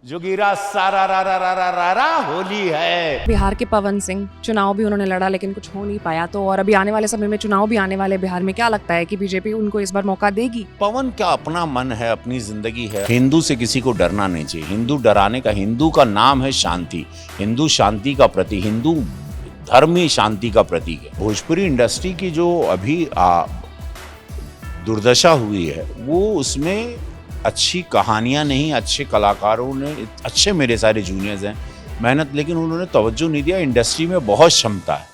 जोगीरा सारा रा रा रा रा रा रा होली है। बिहार के पवन सिंह, चुनाव भी उन्होंने लड़ा लेकिन कुछ हो नहीं पाया, तो और अभी आने वाले समय में चुनाव भी आने वाले बिहार में, क्या लगता है कि बीजेपी उनको इस बार मौका देगी? पवन का अपना मन है, अपनी जिंदगी है। हिंदू से किसी को डरना नहीं चाहिए। हिंदू डराने का, हिंदू का नाम है शांति। हिंदू शांति का प्रतीक, हिंदू धर्म ही शांति का प्रतीक है। भोजपुरी इंडस्ट्री की जो अभी दुर्दशा हुई है, वो उसमें अच्छी कहानियां नहीं, अच्छे कलाकारों ने, अच्छे मेरे सारे जूनियर्स हैं, मेहनत, लेकिन उन्होंने तवज्जो नहीं दिया। इंडस्ट्री में बहुत क्षमता है।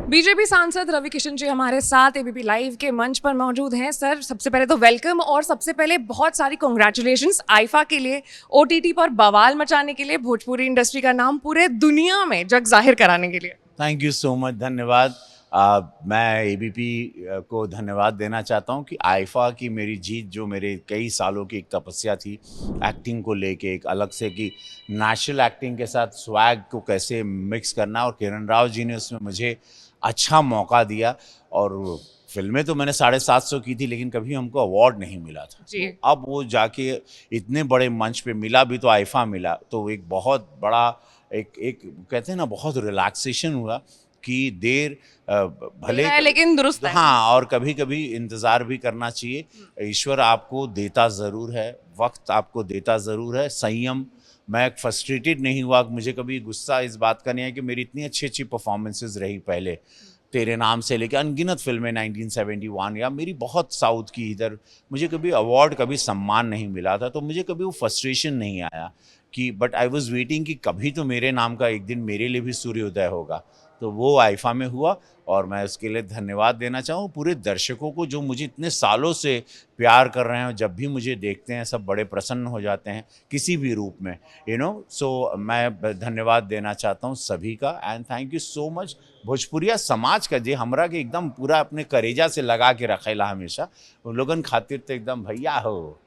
बीजेपी सांसद रवि किशन जी हमारे साथ एबीपी लाइव के मंच पर मौजूद हैं। सर, सबसे पहले तो वेलकम, और सबसे पहले बहुत सारी कॉन्ग्रेचुलेशंस आईफा के लिए, ओटीटी पर बवाल मचाने के लिए, भोजपुरी इंडस्ट्री का नाम पूरे दुनिया में जग जाहिर कराने के लिए। थैंक यू सो मच, धन्यवाद। मैं एबीपी को धन्यवाद देना चाहता हूं कि आईफा की मेरी जीत, जो मेरे कई सालों की एक तपस्या थी एक्टिंग को लेके, एक अलग से कि नेचुरल एक्टिंग के साथ स्वैग को कैसे मिक्स करना, और किरण राव जी ने उसमें मुझे अच्छा मौका दिया। और फिल्में तो मैंने 750 की थी, लेकिन कभी हमको अवार्ड नहीं मिला था जी। तो अब वो जाके इतने बड़े मंच पे मिला भी, तो आईफा मिला, तो एक बहुत बड़ा एक कहते हैं ना, बहुत रिलैक्सेशन हुआ कि देर भले है लेकिन दुरुस्त है। हाँ, और कभी कभी इंतज़ार भी करना चाहिए। ईश्वर आपको देता ज़रूर है, वक्त आपको देता ज़रूर है, संयम। मैं फ्रस्ट्रेटेड नहीं हुआ, मुझे कभी गुस्सा इस बात का नहीं है कि मेरी इतनी अच्छी अच्छी परफॉर्मेंसेस रही पहले, तेरे नाम से लेकर अनगिनत फिल्में 1971, या मेरी बहुत साउथ की, इधर मुझे कभी अवार्ड, कभी सम्मान नहीं मिला था, तो मुझे कभी वो फ्रस्ट्रेशन नहीं आया कि, बट आई वॉज वेटिंग कि कभी तो मेरे नाम का एक दिन मेरे लिए भी सूर्योदय होगा। तो वो आईफा में हुआ, और मैं उसके लिए धन्यवाद देना चाहूँ पूरे दर्शकों को, जो मुझे इतने सालों से प्यार कर रहे हैं। जब भी मुझे देखते हैं सब बड़े प्रसन्न हो जाते हैं, किसी भी रूप में, सो मैं धन्यवाद देना चाहता हूँ सभी का। And thank you so much भोजपुरिया समाज का, जे हमरा के एकदम पूरा अपने करेजा से लगा के रखेला हमेशा। उन लोगन खातिर तो एकदम भैया हो,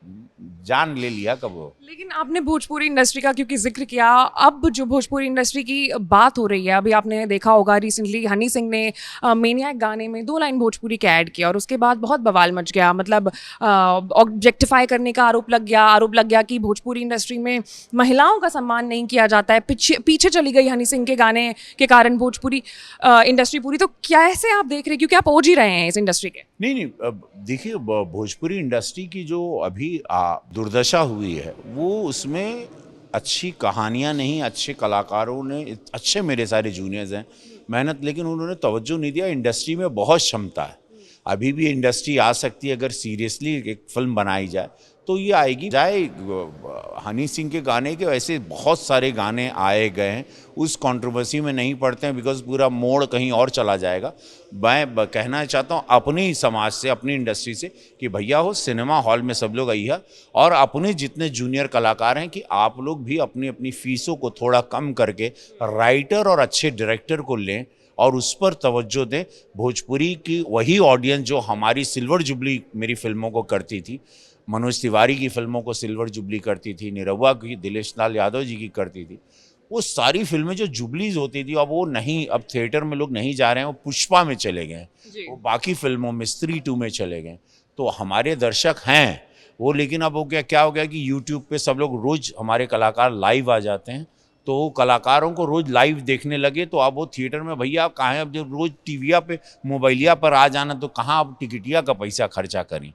जान ले लिया कब हो। लेकिन आपने भोजपुरी इंडस्ट्री का क्योंकि जिक्र किया, अब जो भोजपुरी इंडस्ट्री की बात हो रही है, अभी आपने देखा होगा रिसेंटली हनी सिंह ने मेनियाक गाने में 2 लाइन भोजपुरी के ऐड किया, और उसके बाद बहुत बवाल मच गया। मतलब ऑब्जेक्टिफाई करने का आरोप लग गया कि भोजपुरी इंडस्ट्री में महिलाओं का सम्मान नहीं किया जाता है। पीछे चली गई हनी सिंह के गाने के कारण भोजपुरी इंडस्ट्री पूरी। तो कैसे आप देख रहे हैं, क्योंकि आप ओझ ही रहे हैं इस इंडस्ट्री के? नहीं, देखिए, भोजपुरी इंडस्ट्री की जो अभी दुर्दशा हुई है, वो उसमें अच्छी कहानियां नहीं, अच्छे कलाकारों ने, अच्छे मेरे सारे जूनियर्स हैं, मेहनत, लेकिन उन्होंने तवज्जो नहीं दिया। इंडस्ट्री में बहुत क्षमता है, अभी भी इंडस्ट्री आ सकती है अगर सीरियसली एक फिल्म बनाई जाए, तो ये आएगी। जाए हनी सिंह के गाने के, ऐसे बहुत सारे गाने आए गए हैं, उस कंट्रोवर्सी में नहीं पड़ते हैं, बिकॉज पूरा मोड़ कहीं और चला जाएगा। मैं कहना चाहता हूँ अपने ही समाज से, अपनी इंडस्ट्री से, कि भैया हो, सिनेमा हॉल में सब लोग आइए, और अपने जितने जूनियर कलाकार हैं कि आप लोग भी अपनी अपनी फीसों को थोड़ा कम करके राइटर और अच्छे डायरेक्टर को लें और उस पर तवज्जो दें। भोजपुरी की वही ऑडियंस जो हमारी सिल्वर जुबली मेरी फिल्मों को करती थी, मनोज तिवारी की फिल्मों को सिल्वर जुबली करती थी, निरहुआ की, दिलेश लाल यादव जी की करती थी, वो सारी फिल्में जो जुबलीज होती थी, अब वो नहीं, अब थिएटर में लोग नहीं जा रहे हैं, वो पुष्पा में चले गए, वो बाकी फिल्मों में स्त्री 2 में चले गए। तो हमारे दर्शक हैं वो, लेकिन अब हो गया, क्या हो गया कि यूट्यूब पे सब लोग रोज़ हमारे कलाकार लाइव आ जाते हैं, तो कलाकारों को रोज़ लाइव देखने लगे, तो अब वो थिएटर में, भैया आप कहाँ हैं, अब जब रोज़ टीविया पे, मोबाइलिया पर आ जाना, तो कहाँ अब टिकटिया का पैसा खर्चा करें।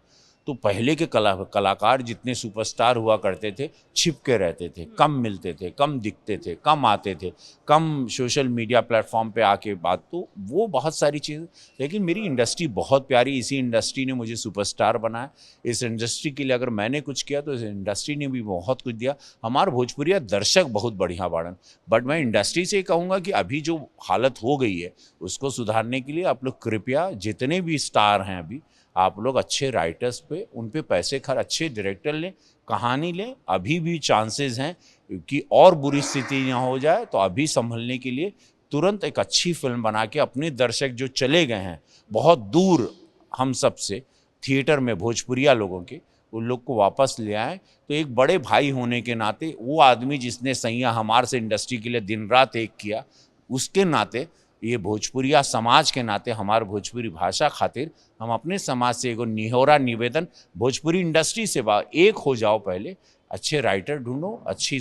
तो पहले के कलाकार जितने सुपरस्टार हुआ करते थे, छिप के रहते थे, कम मिलते थे, कम दिखते थे, कम आते थे, कम सोशल मीडिया प्लेटफॉर्म पे आके बात, तो वो बहुत सारी चीज़ें। लेकिन मेरी इंडस्ट्री बहुत प्यारी, इसी इंडस्ट्री ने मुझे सुपरस्टार बनाया। इस इंडस्ट्री के लिए अगर मैंने कुछ किया, तो इस इंडस्ट्री ने भी बहुत कुछ दिया। हमारे भोजपुरिया दर्शक बहुत बढ़िया बाड़न, बट मैं इंडस्ट्री से कहूँगा कि अभी जो हालत हो गई है, उसको सुधारने के लिए आप लोग कृपया, जितने भी स्टार हैं अभी, आप लोग अच्छे राइटर्स पे, उन पे पैसे अच्छे डायरेक्टर लें, कहानी लें। अभी भी चांसेस हैं कि और बुरी स्थिति ना हो जाए, तो अभी संभलने के लिए तुरंत एक अच्छी फिल्म बना के अपने दर्शक जो चले गए हैं बहुत दूर हम सब से, थिएटर में भोजपुरिया लोगों के, उन लोग को वापस ले आएँ। तो एक बड़े भाई होने के नाते, वो आदमी जिसने सैया हमारे से इंडस्ट्री के लिए दिन रात एक किया, उसके नाते, ये भोजपुरिया समाज के नाते, हमारे भोजपुरी भाषा खातिर हम अपने समाज से एगो निहोरा निवेदन, भोजपुरी इंडस्ट्री से एक हो जाओ पहले, अच्छे राइटर ढूंढो, अच्छी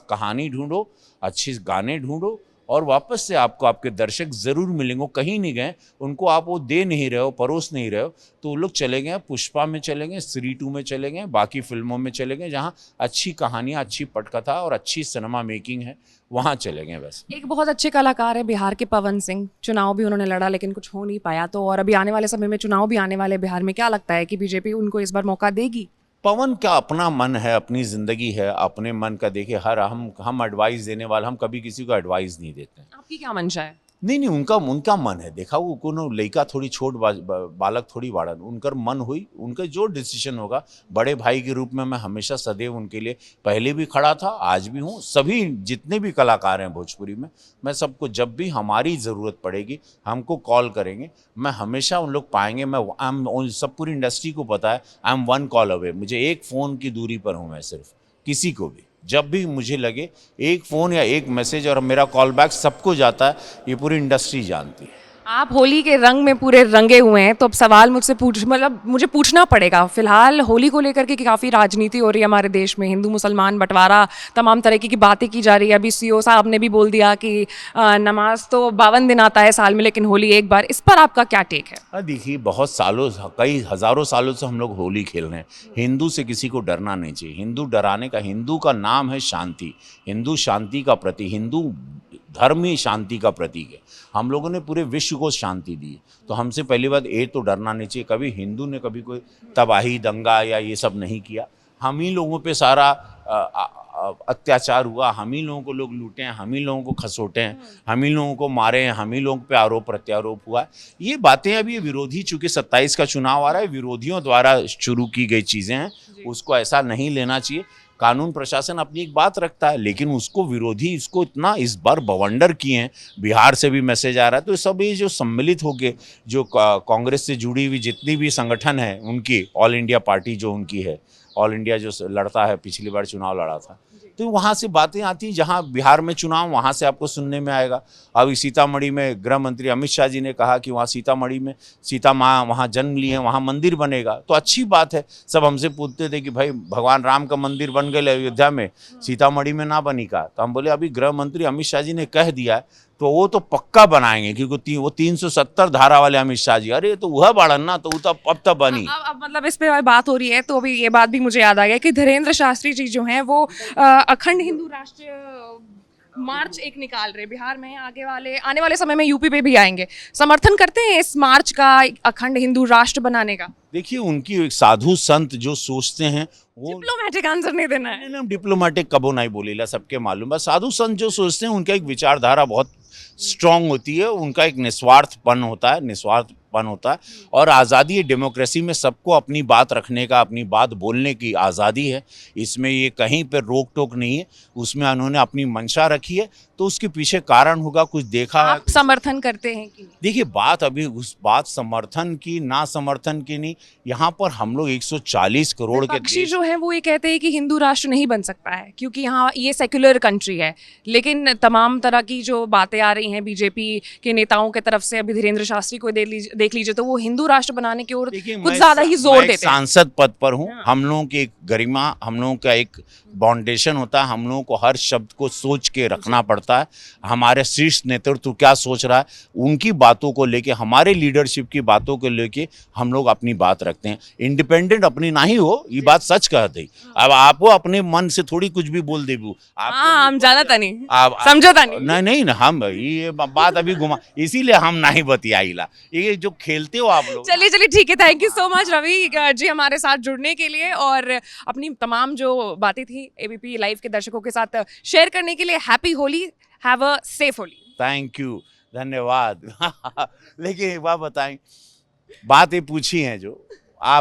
कहानी ढूंढो, अच्छे गाने ढूंढो, और वापस से आपको आपके दर्शक ज़रूर मिलेंगे। कहीं नहीं गए, उनको आप वो दे नहीं रहे हो, परोस नहीं रहे हो, तो वो लोग चले गए पुष्पा में, चले गए स्त्री 2 में, चले गए बाकी फिल्मों में, चले गए जहाँ अच्छी कहानियाँ, अच्छी पटकथा और अच्छी सिनेमा मेकिंग है, वहाँ चले गए बस। एक बहुत अच्छे कलाकार है बिहार के पवन सिंह, चुनाव भी उन्होंने लड़ा लेकिन कुछ हो नहीं पाया, तो और अभी आने वाले समय में चुनाव भी आने वाले बिहार में, क्या लगता है कि बीजेपी उनको इस बार मौका देगी? पवन का अपना मन है, अपनी ज़िंदगी है, अपने मन का देखिए। हर हम एडवाइस देने वाले, हम कभी किसी को एडवाइस नहीं देते हैं। आपकी क्या मंशा है? नहीं, उनका मन है। देखा, वो कोनो लड़का थोड़ी छोट बालक थोड़ी बाड़न, उनकर मन हुई, उनका जो डिसीजन होगा, बड़े भाई के रूप में मैं हमेशा सदैव उनके लिए पहले भी खड़ा था, आज भी हूँ। सभी जितने भी कलाकार हैं भोजपुरी में, मैं सबको जब भी हमारी ज़रूरत पड़ेगी हमको कॉल करेंगे, मैं हमेशा उन लोग पाएंगे। सब पूरी इंडस्ट्री को पता है, आई एम 1 कॉल अवे, मुझे एक फ़ोन की दूरी पर हूँ मैं सिर्फ। किसी को भी जब भी मुझे लगे, एक फ़ोन या एक मैसेज और मेरा कॉल बैक सबको जाता है, ये पूरी इंडस्ट्री जानती है। आप होली के रंग में पूरे रंगे हुए हैं, तो अब सवाल मुझे पूछना पड़ेगा। फिलहाल होली को लेकर के काफ़ी राजनीति हो रही है हमारे देश में, हिंदू मुसलमान बंटवारा, तमाम तरीके की बातें की जा रही है। अभी सीओ साहब ने भी बोल दिया कि नमाज तो 52 दिन आता है साल में, लेकिन होली एक बार। इस पर आपका क्या टेक है? देखिए, बहुत सालों, कई हज़ारों सालों से हम लोग होली खेल रहे हैं। हिंदू से किसी को डरना नहीं चाहिए। हिंदू का नाम है शांति, हिंदू शांति का प्रतीक, हिंदू धर्म ही शांति का प्रतीक है। हम लोगों ने पूरे विश्व को शांति दी, तो हमसे पहली बात ये तो डरना नहीं चाहिए। कभी हिंदू ने कभी कोई तबाही, दंगा या ये सब नहीं किया। हम ही लोगों पे सारा अत्याचार हुआ, हम ही लोगों को लोग लूटे हैं, हम ही लोगों को खसोटे हैं, हम ही लोगों को मारे हैं, हम ही लोगों पे आरोप प्रत्यारोप हुआ है। ये बातें अभी विरोधी, चूंकि 27 का चुनाव आ रहा है, विरोधियों द्वारा शुरू की गई चीज़ें हैं, उसको ऐसा नहीं लेना चाहिए। कानून प्रशासन अपनी एक बात रखता है, लेकिन उसको विरोधी इसको इतना इस बार बवंडर किए हैं। बिहार से भी मैसेज आ रहा है, तो सब ये जो सम्मिलित होके, जो कांग्रेस से जुड़ी हुई जितनी भी संगठन है उनकी, ऑल इंडिया पार्टी जो उनकी है, ऑल इंडिया जो लड़ता है, पिछली बार चुनाव लड़ा था, तो वहाँ से बातें आती हैं। जहाँ बिहार में चुनाव, वहाँ से आपको सुनने में आएगा। अभी सीतामढ़ी में गृह मंत्री अमित शाह जी ने कहा कि वहाँ सीतामढ़ी में सीता माँ वहाँ जन्म ली है, वहाँ मंदिर बनेगा, तो अच्छी बात है। सब हमसे पूछते थे कि भाई भगवान राम का मंदिर बन गए अयोध्या में, सीतामढ़ी में ना बनी का, तो हम बोले अभी गृह मंत्री अमित शाह जी ने कह दिया है, तो वो तो पक्का बनाएंगे, क्योंकि वो 370 धारा वाले अमित शाह जी, अरे तो वह बाड़न ना, तो वो तो अब तक बनी। अब मतलब इस पे बात हो रही है, तो अभी ये बात भी मुझे याद आ गया कि धीरेन्द्र शास्त्री जी जो हैं वो अखंड हिंदू राष्ट्र मार्च एक निकाल रहे बिहार में, आने वाले समय में यूपी पे भी आएंगे। समर्थन करते हैं इस मार्च का, अखंड हिंदू राष्ट्र बनाने का? देखिए, उनकी एक साधु संत जो सोचते हैं वो, डिप्लोमेटिक आंसर नहीं देना है। नहीं, डिप्लोमेटिक कबो नहीं बोलेला, सबके मालूम है। साधु संत जो सोचते हैं उनका एक विचारधारा बहुत स्ट्रांग होती है, उनका एक निस्वार्थपन होता है और आज़ादी है। डेमोक्रेसी में सबको अपनी बात रखने का, अपनी बात बोलने की आज़ादी है, इसमें ये कहीं पर रोक टोक नहीं है। उसमें उन्होंने अपनी मंशा रखी है, तो उसके पीछे कारण होगा, कुछ देखा है। आप समर्थन करते हैं कि? देखिए, बात अभी उस बात समर्थन की ना समर्थन की नहीं, यहाँ पर हम लोग 140 करोड़ के पक्षी जो है वो ये कहते हैं कि हिंदू राष्ट्र नहीं बन सकता है, क्योंकि यहाँ ये सेक्युलर कंट्री है। लेकिन तमाम तरह की जो बातें आ रही हैं बीजेपी के नेताओं के तरफ से, अभी धीरेन्द्र शास्त्री को देख लीजिए, तो वो हिंदू राष्ट्र बनाने की ओर कुछ ज्यादा ही जोर देते हैं। सांसद पद पर हूँ, हम लोगों की एक गरिमा, हम लोगों का एक बाउंडेशन होता है, हम लोगों को हर शब्द को सोच के रखना पड़ता है। हमारे शीर्ष नेतृत्व क्या सोच रहा है, उनकी बातों को लेके, हमारे लीडरशिप की बातों को लेके हम लोग अपनी बात रखते हैं। इंडिपेंडेंट अपनी नहीं हो, ये बात सच कहते ही। अब आपको अपने मन से थोड़ी कुछ भी बोल देबू, हम जानता नहीं, समझौता नहीं, हम ये बात अभी घुमा, इसीलिए हम नहीं बतियाईला, ये जो खेलते हो आप लोग। चलिए ठीक है, thank you so much Ravi ji हमारे साथ जुड़ने के लिए और अपनी तमाम जो बातें थी एबीपी लाइव के दर्शकों के साथ शेयर करने के लिए। Happy Holi, have a safe Holi. Thank you, धन्यवाद। लेकिन एक बात बताएं, बात ये पूछी है जो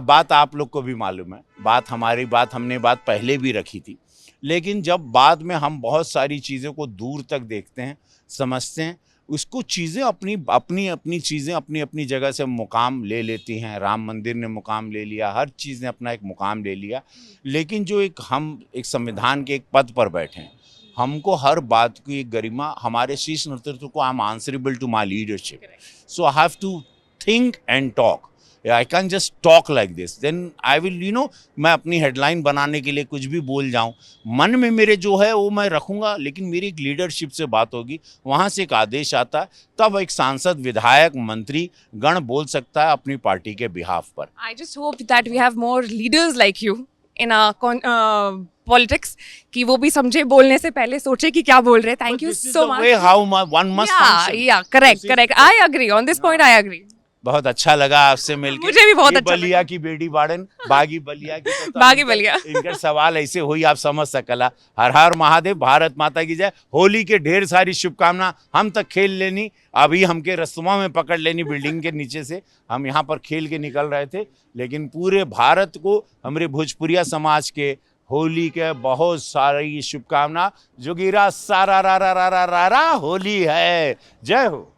बात आप लोग को भी मालूम है, हमने बात पहले भी रखी थी, लेकिन जब बाद में हम बहुत सारी चीज़ों को दूर तक देखते हैं, समझते हैं, उसको चीज़ें अपनी चीज़ें अपनी जगह से मुकाम ले लेती हैं। राम मंदिर ने मुकाम ले लिया, हर चीज़ ने अपना एक मुकाम ले लिया, लेकिन जो हम एक संविधान के एक पद पर बैठे हैं, हमको हर बात की एक गरिमा, हमारे शीर्ष नेतृत्व को, I am answerable to my leadership, so I have to think and talk. I can just talk like this, then I will मैं अपनी हेडलाइन बनाने के लिए कुछ भी बोल जाऊं, मन में मेरे जो है वो मैं रखूंगा, लेकिन मेरी एक लीडरशिप से बात होगी, वहां से एक आदेश आता है, तब एक सांसद, विधायक, मंत्री गण बोल सकता है अपनी पार्टी के बिहाफ पर। I just hope that we have more leaders like you in our politics कि वो भी समझे बोलने से पहले सोचे कि क्या बोल रहे हैं. Thank you so much. way how one must function. Yeah, correct. I agree on this point. I agree. बहुत अच्छा लगा आपसे मिलकर। मुझे भी बहुत ये अच्छा बलिया की बेटी बाड़न, बागी बलिया की तो बागी बलिया। इनका सवाल ऐसे हुई, आप समझ सकला। हर हर महादेव, भारत माता की जय। होली के ढेर सारी शुभकामना। हम तक खेल लेनी, अभी हमके रस्तुमा में पकड़ लेनी बिल्डिंग के नीचे से, हम यहाँ पर खेल के निकल रहे थे, लेकिन पूरे भारत को हमारे भोजपुरिया समाज के होली के बहुत सारी शुभकामना। जोगिरा सारा रा रा रा रा रा रा होली है। जय हो।